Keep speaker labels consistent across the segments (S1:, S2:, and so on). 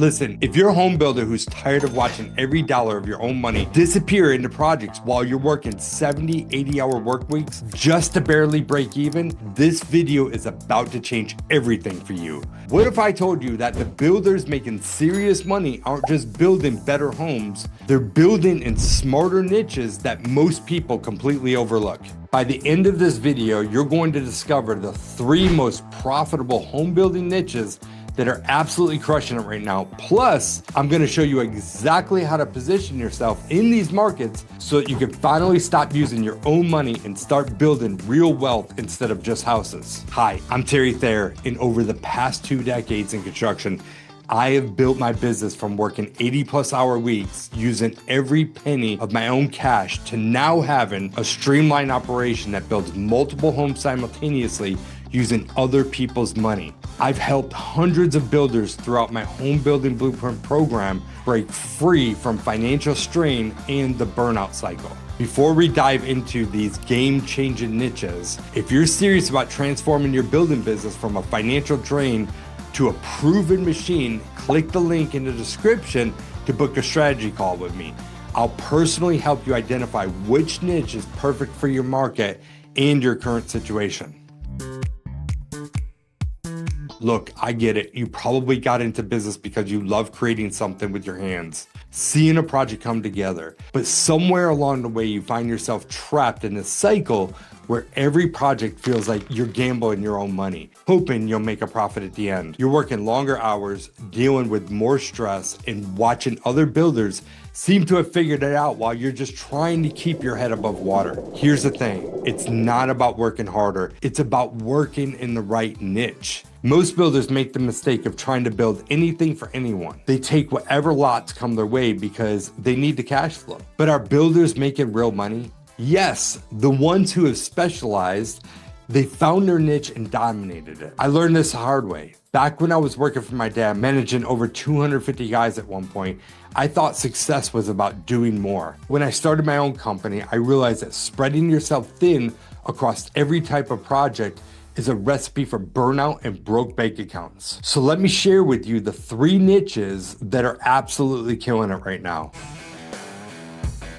S1: Listen, if you're a home builder who's tired of watching every dollar of your own money disappear into projects while you're working 70, 80-hour work weeks just to barely break even, this video is about to change everything for you. What if I told you that the builders making serious money aren't just building better homes, they're building in smarter niches that most people completely overlook? By the end of this video, you're going to discover the 3 most profitable home building niches that are absolutely crushing it right now. Plus, I'm gonna show you exactly how to position yourself in these markets so that you can finally stop using your own money and start building real wealth instead of just houses. Hi, I'm Thayer, and over the past 2 decades in construction, I have built my business from working 80+ hour weeks using every penny of my own cash to now having a streamlined operation that builds multiple homes simultaneously using other people's money. I've helped hundreds of builders throughout my home building blueprint program break free from financial strain and the burnout cycle. Before we dive into these game-changing niches, if you're serious about transforming your building business from a financial drain to a proven machine, click the link in the description to book a strategy call with me. I'll personally help you identify which niche is perfect for your market and your current situation. Look, I get it. You probably got into business because you love creating something with your hands, seeing a project come together. But somewhere along the way, you find yourself trapped in a cycle where every project feels like you're gambling your own money, hoping you'll make a profit at the end. You're working longer hours, dealing with more stress, and watching other builders seem to have figured it out while you're just trying to keep your head above water. Here's the thing, it's not about working harder, it's about working in the right niche. Most builders make the mistake of trying to build anything for anyone. They take whatever lots come their way because they need the cash flow. But are builders making real money? Yes, the ones who have specialized, they found their niche and dominated it. I learned this the hard way. Back when I was working for my dad, managing over 250 guys at one point, I thought success was about doing more. When I started my own company, I realized that spreading yourself thin across every type of project is a recipe for burnout and broke bank accounts. So let me share with you the 3 niches that are absolutely killing it right now.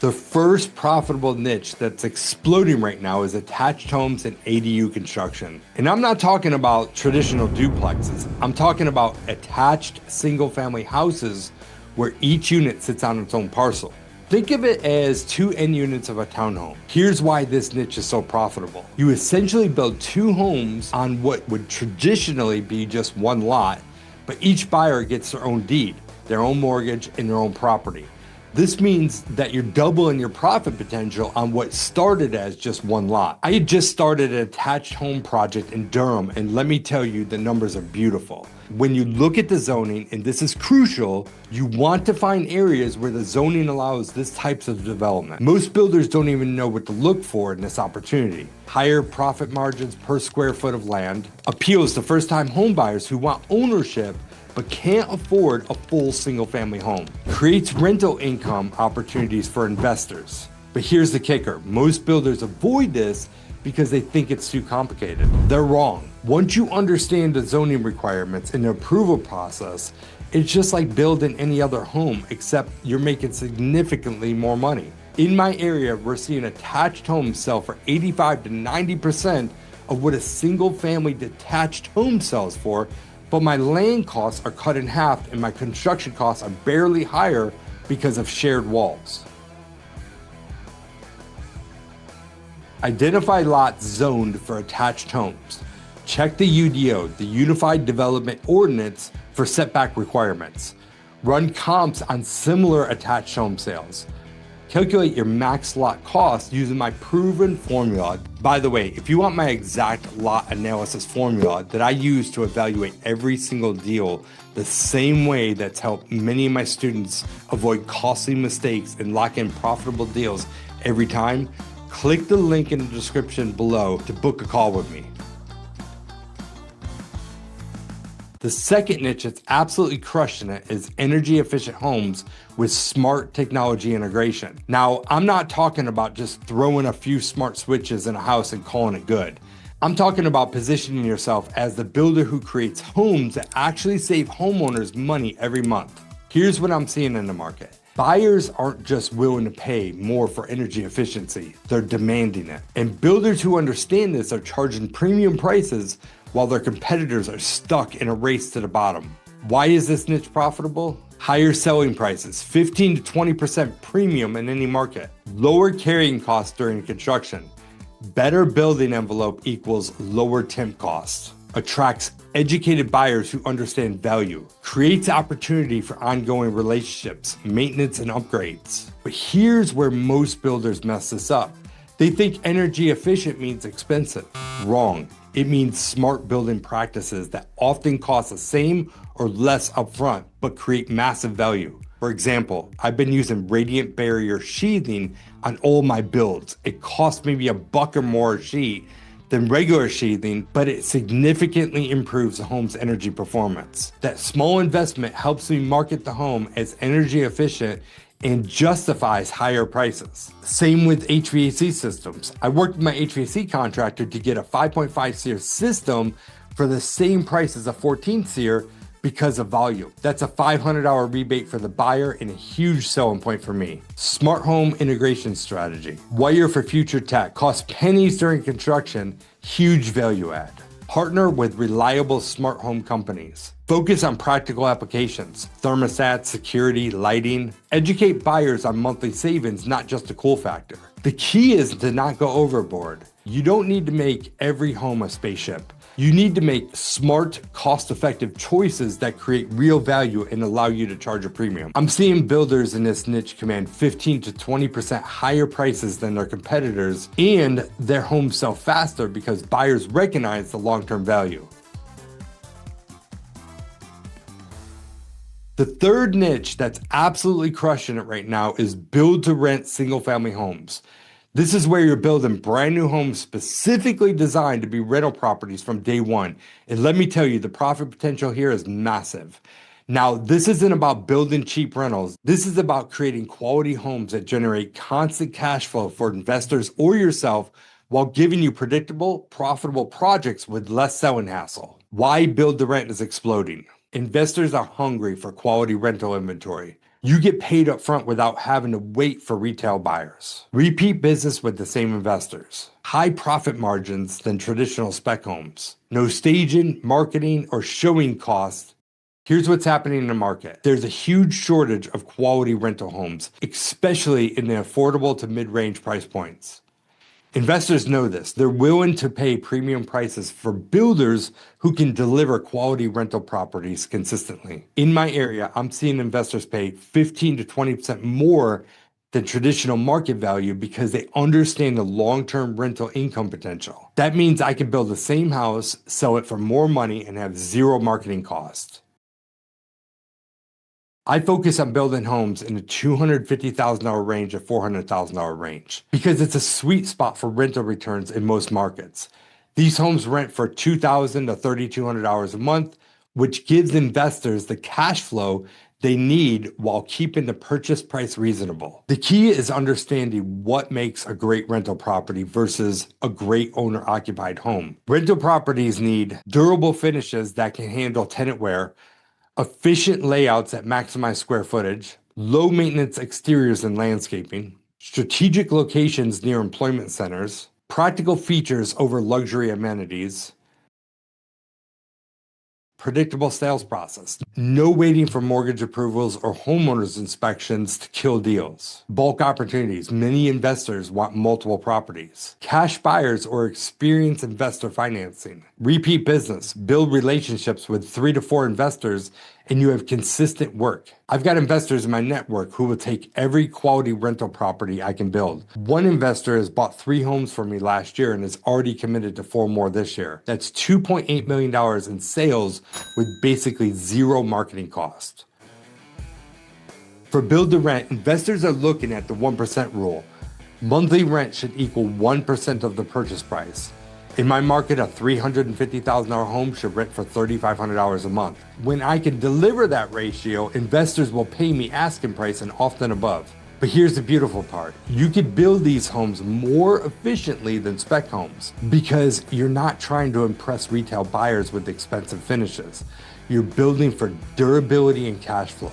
S1: The first profitable niche that's exploding right now is attached homes and ADU construction. And I'm not talking about traditional duplexes. I'm talking about attached single-family houses where each unit sits on its own parcel. Think of it as 2 end units of a townhome. Here's why this niche is so profitable. You essentially build 2 homes on what would traditionally be just 1 lot, but each buyer gets their own deed, their own mortgage, and their own property. This means that you're doubling your profit potential on what started as just 1 lot. I had just started an attached home project in Durham, and let me tell you, the numbers are beautiful. When you look at the zoning, and this is crucial, you want to find areas where the zoning allows this types of development. Most builders don't even know what to look for in this opportunity. Higher profit margins per square foot of land, appeals to first-time home buyers who want ownership but can't afford a full single-family home. Creates rental income opportunities for investors. But here's the kicker, most builders avoid this because they think it's too complicated. They're wrong. Once you understand the zoning requirements and the approval process, it's just like building any other home, except you're making significantly more money. In my area, we're seeing attached homes sell for 85 to 90% of what a single-family detached home sells for, but my land costs are cut in half and my construction costs are barely higher because of shared walls. Identify lots zoned for attached homes. Check the UDO, the Unified Development Ordinance, for setback requirements. Run comps on similar attached home sales. Calculate your max lot cost using my proven formula. By the way, if you want my exact lot analysis formula that I use to evaluate every single deal the same way that's helped many of my students avoid costly mistakes and lock in profitable deals every time, click the link in the description below to book a call with me. The second niche that's absolutely crushing it is energy efficient homes with smart technology integration. Now, I'm not talking about just throwing a few smart switches in a house and calling it good. I'm talking about positioning yourself as the builder who creates homes that actually save homeowners money every month. Here's what I'm seeing in the market. Buyers aren't just willing to pay more for energy efficiency, they're demanding it. And builders who understand this are charging premium prices while their competitors are stuck in a race to the bottom. Why is this niche profitable? Higher selling prices, 15 to 20% premium in any market. Lower carrying costs during construction. Better building envelope equals lower temp costs. Attracts educated buyers who understand value. Creates opportunity for ongoing relationships, maintenance, and upgrades. But here's where most builders mess this up. They think energy efficient means expensive. Wrong. It means smart building practices that often cost the same or less upfront, but create massive value. For example, I've been using radiant barrier sheathing on all my builds. It costs maybe $1 or more a sheet than regular sheathing, but it significantly improves the home's energy performance. That small investment helps me market the home as energy efficient and justifies higher prices. Same with HVAC systems. I worked with my HVAC contractor to get a 5.5 SEER system for the same price as a 14 SEER because of volume. That's a $500 rebate for the buyer and a huge selling point for me. Smart home integration strategy. Wire for future tech. Costs pennies during construction. Huge value add. Partner with reliable smart home companies. Focus on practical applications, thermostats, security, lighting. Educate buyers on monthly savings, not just a cool factor. The key is to not go overboard. You don't need to make every home a spaceship. You need to make smart, cost-effective choices that create real value and allow you to charge a premium. I'm seeing builders in this niche command 15 to 20% higher prices than their competitors, and their homes sell faster because buyers recognize the long-term value. The third niche that's absolutely crushing it right now is build-to-rent single-family homes. This is where you're building brand new homes specifically designed to be rental properties from day one. And let me tell you, the profit potential here is massive. Now, this isn't about building cheap rentals. This is about creating quality homes that generate constant cash flow for investors or yourself while giving you predictable, profitable projects with less selling hassle. Why build to rent is exploding. Investors are hungry for quality rental inventory. You get paid up front without having to wait for retail buyers. Repeat business with the same investors. High profit margins than traditional spec homes. No staging, marketing, or showing costs. Here's what's happening in the market. There's a huge shortage of quality rental homes, especially in the affordable to mid-range price points. Investors know this. They're willing to pay premium prices for builders who can deliver quality rental properties consistently. In my area, I'm seeing investors pay 15 to 20% more than traditional market value because they understand the long-term rental income potential. That means I can build the same house, sell it for more money, and have zero marketing costs. I focus on building homes in the $250,000 range to $400,000 range because it's a sweet spot for rental returns in most markets. These homes rent for $2,000 to $3,200 a month, which gives investors the cash flow they need while keeping the purchase price reasonable. The key is understanding what makes a great rental property versus a great owner-occupied home. Rental properties need durable finishes that can handle tenant wear, efficient layouts that maximize square footage, low maintenance exteriors and landscaping, strategic locations near employment centers, practical features over luxury amenities, predictable sales process, no waiting for mortgage approvals or homeowners inspections to kill deals, bulk opportunities. Many investors want multiple properties, cash buyers or experienced investor financing, repeat business, build relationships with 3 to 4 investors, and you have consistent work. I've got investors in my network who will take every quality rental property I can build. One investor has bought 3 homes for me last year and is already committed to 4 more this year. That's $2.8 million in sales with basically zero marketing cost. For build to rent, investors are looking at the 1% rule. Monthly rent should equal 1% of the purchase price. In my market, a $350,000 home should rent for $3,500 a month. When I can deliver that ratio, investors will pay me asking price and often above. But here's the beautiful part. You can build these homes more efficiently than spec homes because you're not trying to impress retail buyers with expensive finishes. You're building for durability and cash flow.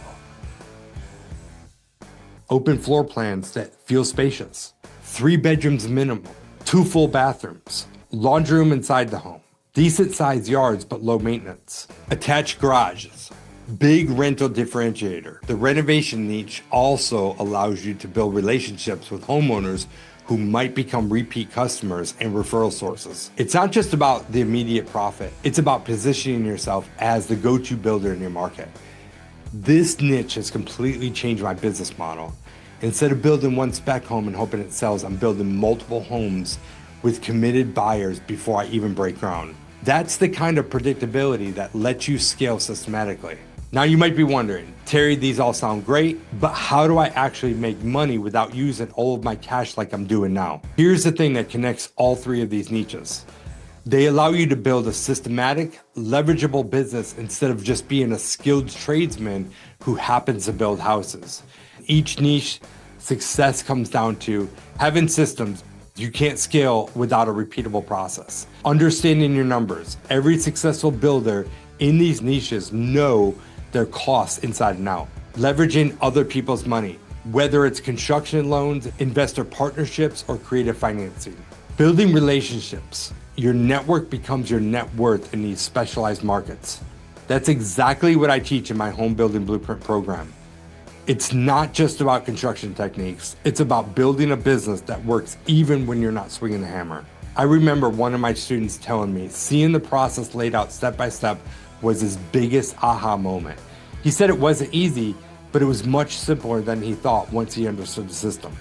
S1: Open floor plans that feel spacious. 3 bedrooms minimum, 2 full bathrooms, laundry room inside the home, decent sized yards but low maintenance, attached garages, big rental differentiator. The renovation niche also allows you to build relationships with homeowners who might become repeat customers and referral sources. It's not just about the immediate profit, it's about positioning yourself as the go-to builder in your market. This niche has completely changed my business model. Instead of building one spec home and hoping it sells, I'm building multiple homes with committed buyers before I even break ground. That's the kind of predictability that lets you scale systematically. Now you might be wondering, Terry, these all sound great, but how do I actually make money without using all of my cash like I'm doing now? Here's the thing that connects all 3 of these niches. They allow you to build a systematic, leverageable business instead of just being a skilled tradesman who happens to build houses. Each niche success comes down to having systems you can't scale without a repeatable process. Understanding your numbers. Every successful builder in these niches know their costs inside and out. Leveraging other people's money, whether it's construction loans, investor partnerships, or creative financing. Building relationships. Your network becomes your net worth in these specialized markets. That's exactly what I teach in my home building blueprint program. It's not just about construction techniques, it's about building a business that works even when you're not swinging the hammer. I remember one of my students telling me seeing the process laid out step by step was his biggest aha moment. He said it wasn't easy, but it was much simpler than he thought once he understood the system.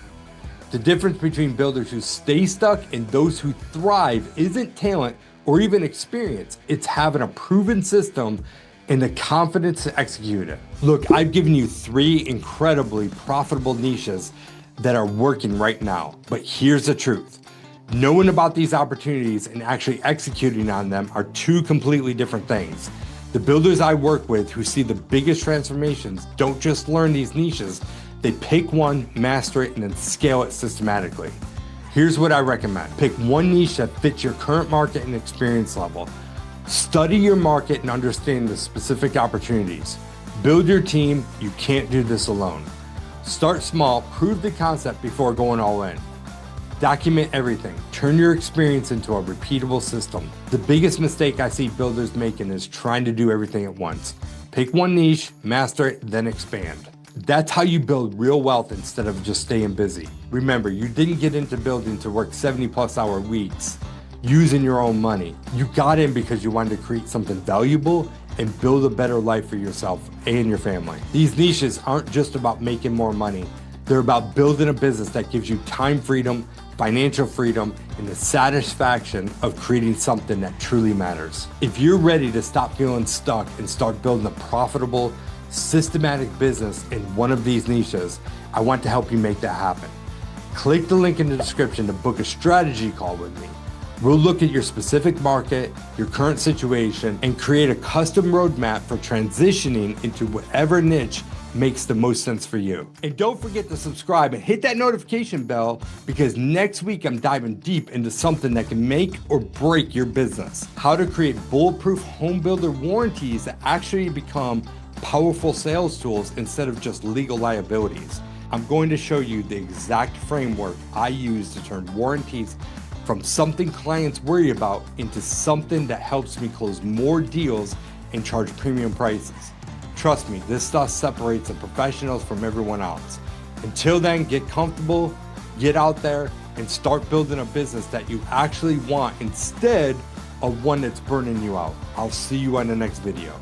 S1: The difference between builders who stay stuck and those who thrive isn't talent or even experience. It's having a proven system and the confidence to execute it. Look, I've given you 3 incredibly profitable niches that are working right now, but here's the truth. Knowing about these opportunities and actually executing on them are 2 completely different things. The builders I work with who see the biggest transformations don't just learn these niches, they pick one, master it, and then scale it systematically. Here's what I recommend. Pick one niche that fits your current market and experience level. Study your market and understand the specific opportunities. Build your team. You can't do this alone. Start small, prove the concept before going all in. Document everything. Turn your experience into a repeatable system. The biggest mistake I see builders making is trying to do everything at once. Pick one niche, master it, then expand. That's how you build real wealth instead of just staying busy. Remember, you didn't get into building to work 70+ hour weeks using your own money. You got in because you wanted to create something valuable and build a better life for yourself and your family. These niches aren't just about making more money. They're about building a business that gives you time freedom, financial freedom, and the satisfaction of creating something that truly matters. If you're ready to stop feeling stuck and start building a profitable, systematic business in one of these niches, I want to help you make that happen. Click the link in the description to book a strategy call with me. We'll look at your specific market, your current situation, and create a custom roadmap for transitioning into whatever niche makes the most sense for you. And don't forget to subscribe and hit that notification bell because next week I'm diving deep into something that can make or break your business. How to create bulletproof home builder warranties that actually become powerful sales tools instead of just legal liabilities. I'm going to show you the exact framework I use to turn warranties from something clients worry about into something that helps me close more deals and charge premium prices. Trust me, this stuff separates the professionals from everyone else. Until then, get comfortable, get out there, and start building a business that you actually want instead of one that's burning you out. I'll see you on the next video.